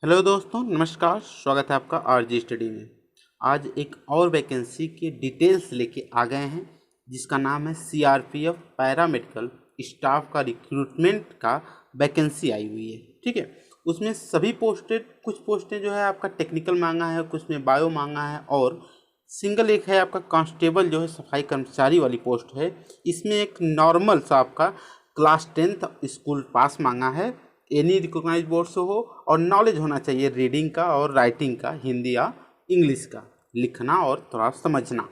Hello दोस्तों, नमस्कार। स्वागत है आपका आरजी स्टडी में। आज एक और वैकेंसी के डिटेल्स लेके आ गए हैं जिसका नाम है सीआरपीएफ पैरामेडिकल स्टाफ का रिक्रूटमेंट का वैकेंसी आई हुई है। ठीक है, उसमें सभी पोस्टेड, कुछ पोस्टें जो है आपका टेक्निकल मांगा है, कुछ में बायो मांगा है और सिंगल एक है आपका कांस्टेबल जो है सफाई कर्मचारी वाली पोस्ट है। इसमें एक नॉर्मल सा आपका क्लास 10th स्कूल पास मांगा है, एनी रिकॉग्नाइज बोर्ड से हो और नॉलेज होना चाहिए रीडिंग का और राइटिंग का, हिंदी या इंग्लिश का, लिखना और थोड़ा समझना।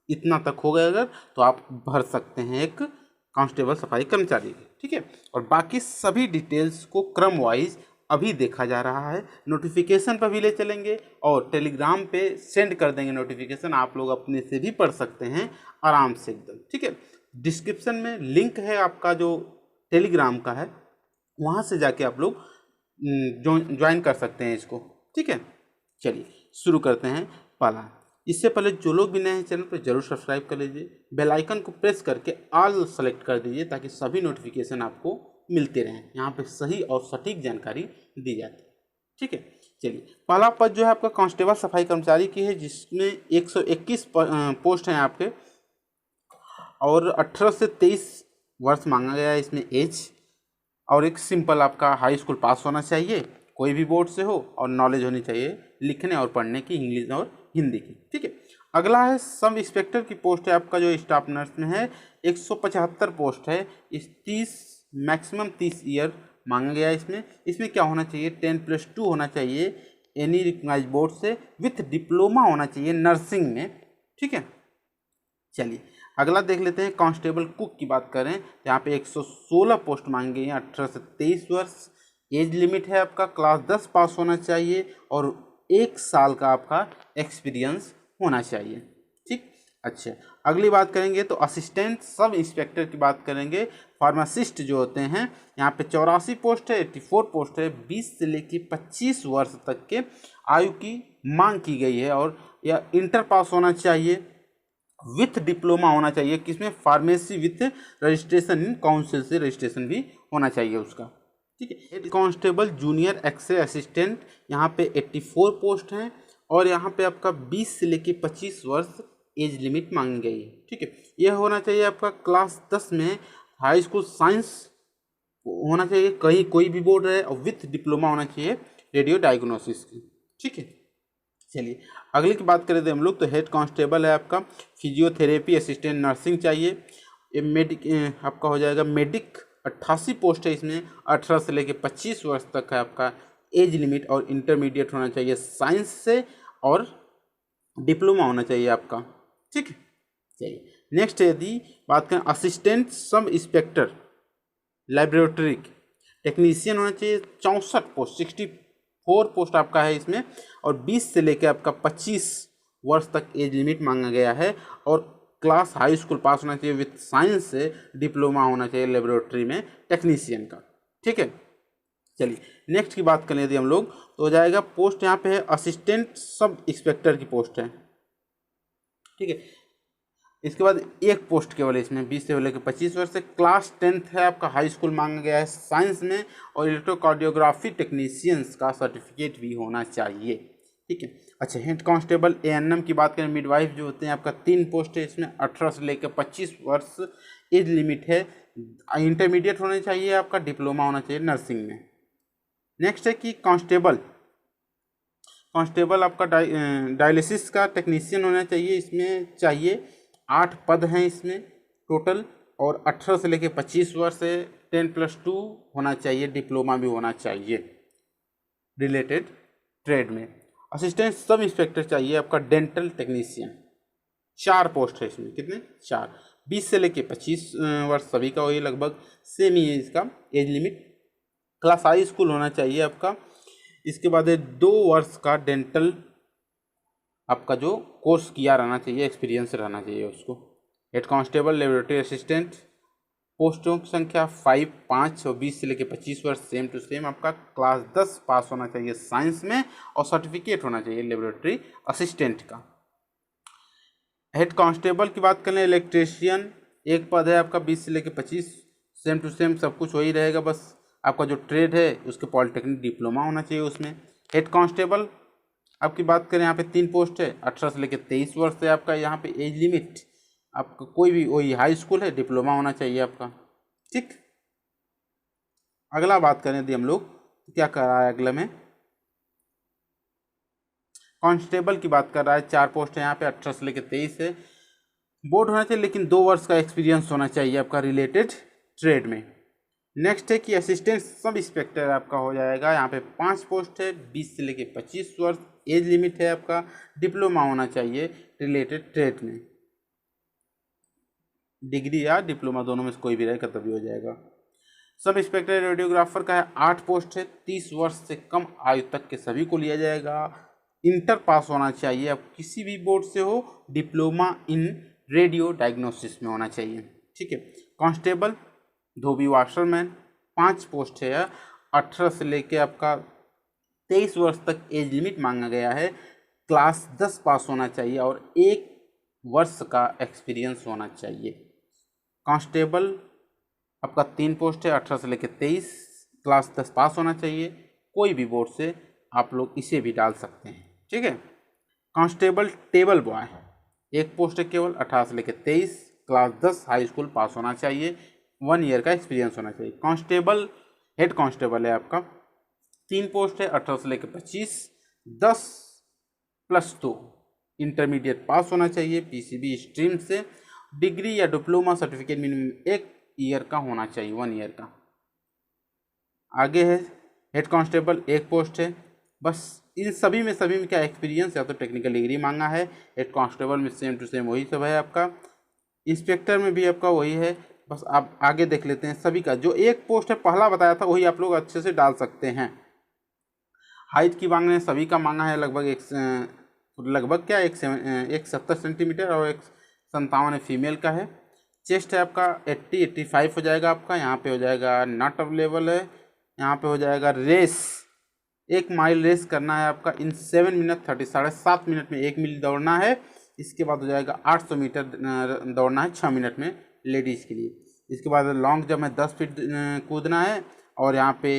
इतना तक हो गया अगर तो आप भर सकते हैं एक कांस्टेबल सफाई कर्मचारी। ठीक है, और बाकी सभी डिटेल्स को क्रम वाइज अभी देखा जा रहा है। नोटिफिकेशन पर भी ले चलेंगे और टेलीग्राम पे सेंड कर देंगे नोटिफिकेशन, आप लोग अपने से भी पढ़ सकते हैं आराम से एकदम। ठीक है, डिस्क्रिप्शन में लिंक है आपका जो टेलीग्राम का है, वहाँ से जाके आप लोग ज्वाइन कर सकते हैं इसको। ठीक है, चलिए शुरू करते हैं। पहला, इससे पहले जो लोग भी नए हैं चैनल पर जरूर सब्सक्राइब कर लीजिए, बेल आइकन को प्रेस करके ऑल सेलेक्ट कर दीजिए ताकि सभी नोटिफिकेशन आपको मिलते रहें। यहाँ पे सही और सटीक जानकारी दी जाती है। ठीक है, चलिए पहला पद जो है आपका कांस्टेबल सफाई कर्मचारी की है, जिसमें 121 पोस्ट हैं आपके और 18 से 23 वर्ष मांगा गया है इसमें एज, और एक सिंपल आपका हाई स्कूल पास होना चाहिए, कोई भी बोर्ड से हो, और नॉलेज होनी चाहिए लिखने और पढ़ने की, इंग्लिश और हिंदी की। ठीक है, अगला है सब इंस्पेक्टर की पोस्ट है आपका जो स्टाफ नर्स में है। 175 पोस्ट है, इस 30 मैक्सिमम 30 ईयर मांगा गया है इसमें। इसमें क्या होना चाहिए, 10+2 होना चाहिए एनी रिकॉग्नाइज्ड बोर्ड से, विथ डिप्लोमा होना चाहिए नर्सिंग में। ठीक है, चलिए अगला देख लेते हैं। कांस्टेबल कुक की बात करें तो यहाँ पे 116 पोस्ट मांगी गई हैं, 18 से 23 वर्ष। एज लिमिट है आपका क्लास 10 पास होना चाहिए और 1 साल का आपका एक्सपीरियंस होना चाहिए। ठीक, अच्छा अगली बात करेंगे तो असिस्टेंट सब इंस्पेक्टर की बात करेंगे। फार्मासिस्ट जो होते हैं यहाँ पे 84 पोस्ट है, 84 पोस्ट है। 20 से लेकर 25 वर्ष तक के आयु की मांग की गई है और यह इंटर पास होना चाहिए, विथ डिप्लोमा होना चाहिए, किसमें, pharmacy, with registration in council से रजिस्ट्रेशन भी होना चाहिए उसका। ठीक है, head constable junior x-ray assistant यहाँ पे 84 पोस्ट हैं और यहाँ पे आपका 20 से लेके 25 वर्ष एज लिमिट मांगी गई है। ठीक है, यह होना चाहिए आपका क्लास 10 में हाई स्कूल साइंस होना चाहिए, कहीं कोई भी बोर्ड है, और विथ डिप्लोमा होना चाहिए रेडियो डायग्नोसिस की। ठीक है, चलिए अगली की बात करें तो हम लोग तो हेड कांस्टेबल है आपका, फिजियोथेरेपी असिस्टेंट नर्सिंग चाहिए। ये मेडिक आपका हो जाएगा मेडिक, 88 पोस्ट है इसमें, 18 से लेकर 25 वर्ष तक है आपका एज लिमिट, और इंटरमीडिएट होना चाहिए साइंस से और डिप्लोमा होना चाहिए आपका। ठीक है, चलिए नेक्स्ट यदि बात करें assistant sub inspector laboratory technician होना चाहिए, 64 पोस्ट, 64 पोस्ट आपका है इसमें, और 20 से लेकर आपका 25 वर्ष तक एज लिमिट मांगा गया है, और क्लास हाई स्कूल पास होना चाहिए, विथ साइंस से डिप्लोमा होना चाहिए लेबोरेटरी में टेक्नीशियन का। ठीक है, चलिए नेक्स्ट की बात करें यदि हम लोग तो हो जाएगा पोस्ट यहाँ पे है असिस्टेंट सब इंस्पेक्टर की पोस्ट है। ठीक है, इसके बाद एक पोस्ट केवल इसमें 20 से लेकर 25 वर्ष से, क्लास 10th है आपका, हाई स्कूल मांगा गया है साइंस में, और इलेक्ट्रोकार्डियोग्राफी टेक्नीशियंस का सर्टिफिकेट भी होना चाहिए। ठीक है, अच्छा हेड कांस्टेबल एएनएम की बात करें, मिडवाइफ जो होते हैं आपका 3 पोस्ट है इसमें, 18 से लेकर 25 वर्ष एज लिमिट है, इंटरमीडिएट होना चाहिए आपका, डिप्लोमा होना चाहिए नर्सिंग में। नेक्स्ट है कि कांस्टेबल आपका डायलिसिस का टेक्नीशियन होना चाहिए, इसमें चाहिए 8 पद हैं इसमें टोटल, और 18 से लेकर 25 वर्ष से 10+2 होना चाहिए, डिप्लोमा भी होना चाहिए रिलेटेड ट्रेड में। असिस्टेंट सब इंस्पेक्टर चाहिए आपका डेंटल टेक्नीशियन, 4 पोस्ट है इसमें, कितने, 4। 20 से लेकर 25 वर्ष सभी का वही लगभग सेम ही है इसका age limit. Class high school होना चाहिए आपका। इसके बाद 2 वर्ष का डेंटल आपका जो कोर्स किया रहना चाहिए, एक्सपीरियंस रहना चाहिए उसको। हेड कांस्टेबल लेबोरेटरी असिस्टेंट पोस्टों की संख्या 5, 5 और 20 से लेकर 25 वर्ष सेम टू सेम आपका, क्लास 10 पास होना चाहिए साइंस में, और सर्टिफिकेट होना चाहिए लेबोरेटरी असिस्टेंट का। हेड कांस्टेबल की बात करें, इलेक्ट्रीशियन एक पद है आपका, 20 से लेकर 25 सेम टू सेम सब कुछ वही रहेगा, बस आपका जो ट्रेड है उसके पॉलिटेक्निक डिप्लोमा होना चाहिए उसमें। हेड कांस्टेबल आपकी बात करें, यहाँ पे 3 पोस्ट है, 18 से लेकर 23 वर्ष है आपका यहाँ पे एज लिमिट। आपका कोई भी वही हाई स्कूल है, डिप्लोमा होना चाहिए आपका। ठीक, अगला बात करें यदि हम लोग तो क्या कर रहा है अगले में, कांस्टेबल की बात कर रहा है। 4 पोस्ट है यहाँ पे, 18 से लेकर 23 है। बोर्ड होना चाहिए लेकिन 2 वर्ष का एक्सपीरियंस होना चाहिए आपका रिलेटेड ट्रेड में। नेक्स्ट है कि असिस्टेंट सब इंस्पेक्टर आपका हो जाएगा, यहाँ पे 5 पोस्ट है, 20 से लेकर 25 वर्ष एज लिमिट है आपका। डिप्लोमा होना चाहिए रिलेटेड ट्रेड में, डिग्री या डिप्लोमा दोनों में से कोई भी रहेगा तभी हो जाएगा। सब इंस्पेक्टर रेडियोग्राफर का है, 8 पोस्ट है, 30 वर्ष से कम आयु तक के सभी को लिया जाएगा। इंटर पास होना चाहिए, अब किसी भी बोर्ड से हो, डिप्लोमा इन रेडियो डायग्नोसिस में होना चाहिए। ठीक है, कांस्टेबल धोबी वाशरमैन 5 पोस्ट है, 18 से लेके आपका 23 वर्ष तक एज लिमिट मांगा गया है। क्लास 10 पास होना चाहिए और 1 वर्ष का एक्सपीरियंस होना चाहिए। कांस्टेबल आपका 3 पोस्ट है, 18 से लेकर 23, क्लास 10 पास होना चाहिए। कोई भी बोर्ड से आप लोग इसे भी डाल सकते हैं। ठीक है, कांस्टेबल टेबल बॉय 1 पोस्ट है केवल, 18 से लेकर 23, क्लास 10 हाई स्कूल पास होना चाहिए, 1 ईयर का एक्सपीरियंस होना चाहिए। कांस्टेबल हेड कांस्टेबल है आपका, 3 पोस्ट है, 18 से लेकर 25, 10 + 2 इंटरमीडिएट पास होना चाहिए पीसीबी स्ट्रीम से। डिग्री या डिप्लोमा सर्टिफिकेट मिनिमम 1 ईयर का होना चाहिए, 1 ईयर का। आगे है हेड कांस्टेबल 1 पोस्ट है, बस इन सभी में क्या एक्सपीरियंस या तो टेक्निकल डिग्री मांगा है। हेड कांस्टेबल में सेम टू सेम वही सब है आपका। इंस्पेक्टर में भी आपका वही है, बस आप आगे देख लेते हैं सभी का। जो 1 पोस्ट है पहला बताया था वही आप लोग अच्छे से डाल सकते हैं। हाइट की मांग ने सभी का मांगा है लगभग क्या 170 सेंटीमीटर और 157 फीमेल का है। चेस्ट है आपका 80-85 हो जाएगा आपका। यहाँ पे हो जाएगा नॉट अवेलेबल है। यहाँ पे हो जाएगा रेस 1 माइल रेस करना है आपका इन 7 मिनट 30 7.5 मिनट में 1 मील दौड़ना है। इसके बाद हो जाएगा 800 मीटर दौड़ना है 6 मिनट में लेडीज़ के लिए। इसके बाद लॉन्ग जंप में 10 फीट कूदना है और यहाँ पे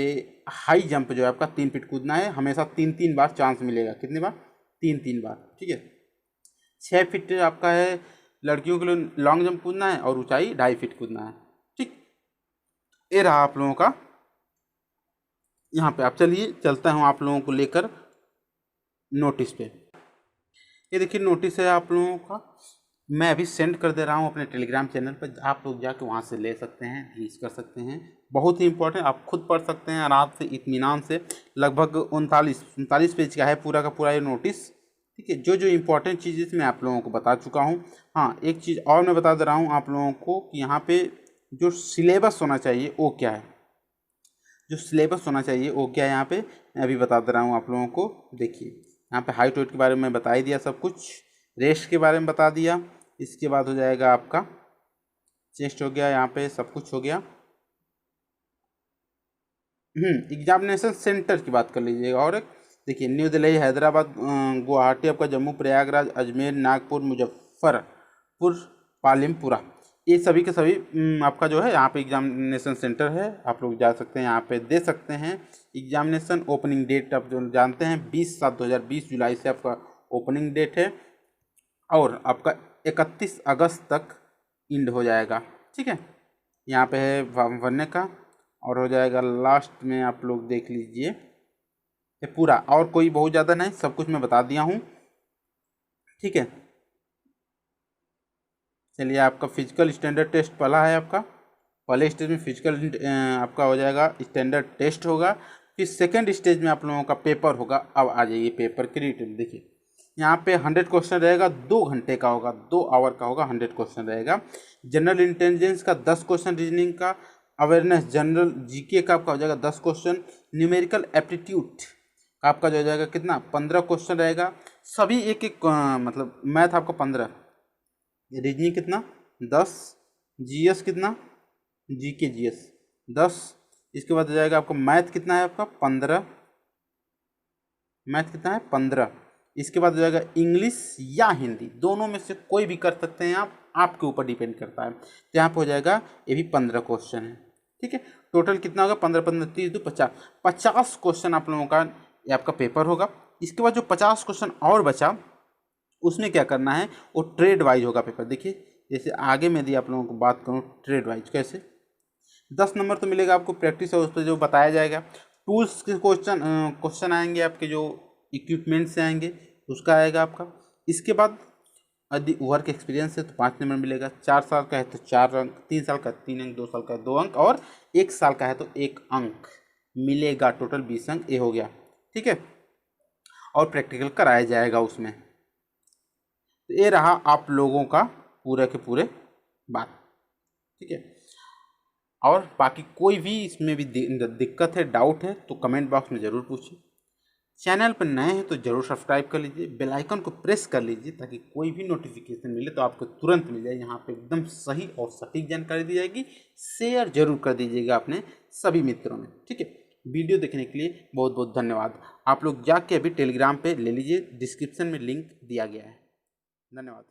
हाई जंप जो है आपका 3 फीट कूदना है। हमेशा 3-3 बार चांस मिलेगा। कितनी बार? 3-3 बार। ठीक है, 6 फीट आपका है लड़कियों के लिए लॉन्ग जंप कूदना है और ऊंचाई 2.5 फीट कूदना है। ठीक, ये रहा आप लोगों का यहाँ पे। आप चलिए चलता हूँ आप लोगों को लेकर नोटिस पे। ये देखिए नोटिस है आप लोगों का, मैं अभी सेंड कर दे रहा हूँ अपने टेलीग्राम चैनल पर। आप लोग जाके वहाँ से ले सकते हैं, रीच कर सकते हैं। बहुत ही इंपॉर्टेंट, आप खुद पढ़ सकते हैं आराम से इत्मीनान से। लगभग 39 पेज का है पूरा का पूरा ये नोटिस। ठीक है, जो इम्पोर्टेंट चीज़ें मैं आप लोगों को बता चुका हूँ। हाँ, एक चीज़ और मैं बता दे रहा हूँ आप लोगों को कि यहाँ पे जो सिलेबस होना चाहिए वो क्या है। जो सिलेबस होना चाहिए वो क्या है यहाँ पे मैं अभी बता दे रहा हूँ आप लोगों को। देखिए यहाँ पे हाइट वेट के बारे में बता ही दिया सब कुछ, रेस्ट के बारे में बता दिया। इसके बाद हो जाएगा आपका चेस्ट हो गया, यहाँ पे सब कुछ हो गया। एग्जामिनेशन सेंटर की बात कर लीजिएगा। और देखिए न्यू दिल्ली, हैदराबाद, गुवाहाटी आपका, जम्मू प्रयागराज, अजमेर, नागपुर, मुजफ्फरपुर, पालिमपुरा, ये सभी के सभी आपका जो है यहाँ पे एग्जामिनेशन सेंटर है। आप लोग जा सकते हैं, यहाँ पे दे सकते हैं एग्जामिनेशन। ओपनिंग डेट आप जो जानते हैं 20/7/2020 जुलाई से आपका ओपनिंग डेट है और आपका 31 अगस्त तक इंड हो जाएगा। ठीक है, यहाँ पे है फॉर्म भरने का और हो जाएगा लास्ट में। आप लोग देख लीजिए ये पूरा, और कोई बहुत ज़्यादा नहीं, सब कुछ मैं बता दिया हूँ। ठीक है, चलिए आपका फिजिकल स्टैंडर्ड टेस्ट पहला है आपका। पहले स्टेज में फिजिकल आपका हो जाएगा, स्टैंडर्ड टेस्ट होगा। फिर सेकंड स्टेज में आप लोगों का पेपर होगा। अब आ जाइए पेपर की डिटेल। देखिए यहाँ पे 100 क्वेश्चन रहेगा, 2 घंटे का होगा, 2 आवर का होगा। 100 क्वेश्चन रहेगा। जनरल इंटेलिजेंस का 10 क्वेश्चन, रीजनिंग का, अवेयरनेस जनरल जीके का आपका हो जाएगा 10 क्वेश्चन, न्यूमेरिकल एप्टीट्यूड का आपका जो हो जाएगा कितना 15 क्वेश्चन रहेगा। सभी एक मतलब मैथ आपका 15, रीजनिंग कितना 10, जीएस कितना, जीके जीएस 10। इसके बाद हो जाएगा आपका मैथ कितना है आपका 15, मैथ कितना है 15। इसके बाद हो जाएगा इंग्लिश या हिंदी, दोनों में से कोई भी कर सकते हैं आप, आपके ऊपर डिपेंड करता है। तो यहाँ पे हो जाएगा ये भी 15 क्वेश्चन है। ठीक है, टोटल कितना होगा 15 15 30 2 50 50 क्वेश्चन आप लोगों का ये आपका पेपर होगा। इसके बाद जो 50 क्वेश्चन और बचा उसमें क्या करना है, वो ट्रेड वाइज होगा पेपर। देखिए जैसे आगे मैं यदि आप लोगों को बात करूँ ट्रेड वाइज कैसे, 10 नंबर तो मिलेगा आपको प्रैक्टिस है, उस पर जो बताया जाएगा। टूल्स के क्वेश्चन आएंगे आपके, जो इक्विपमेंट से आएंगे उसका आएगा आपका। इसके बाद यदि वर्क एक्सपीरियंस है तो 5 नंबर मिलेगा, 4 साल का है तो 4 अंक, 3 साल का 3 अंक, 2 साल का 2 अंक और 1 साल का है तो 1 अंक मिलेगा। टोटल 20 अंक ये हो गया, ठीक है। और प्रैक्टिकल कराया जाएगा उसमें। तो ये रहा आप लोगों का पूरे के पूरे बात, ठीक है। और बाकी कोई भी इसमें भी दिक्कत है, डाउट है तो कमेंट बॉक्स में ज़रूर पूछिए। चैनल पर नए हैं तो ज़रूर सब्सक्राइब कर लीजिए, बेल आइकन को प्रेस कर लीजिए ताकि कोई भी नोटिफिकेशन मिले तो आपको तुरंत मिल जाए। यहाँ पे एकदम सही और सटीक जानकारी दी जाएगी। शेयर जरूर कर दीजिएगा अपने सभी मित्रों में, ठीक है। वीडियो देखने के लिए बहुत बहुत धन्यवाद। आप लोग जाके अभी टेलीग्राम पे ले लीजिए, डिस्क्रिप्शन में लिंक दिया गया है। धन्यवाद।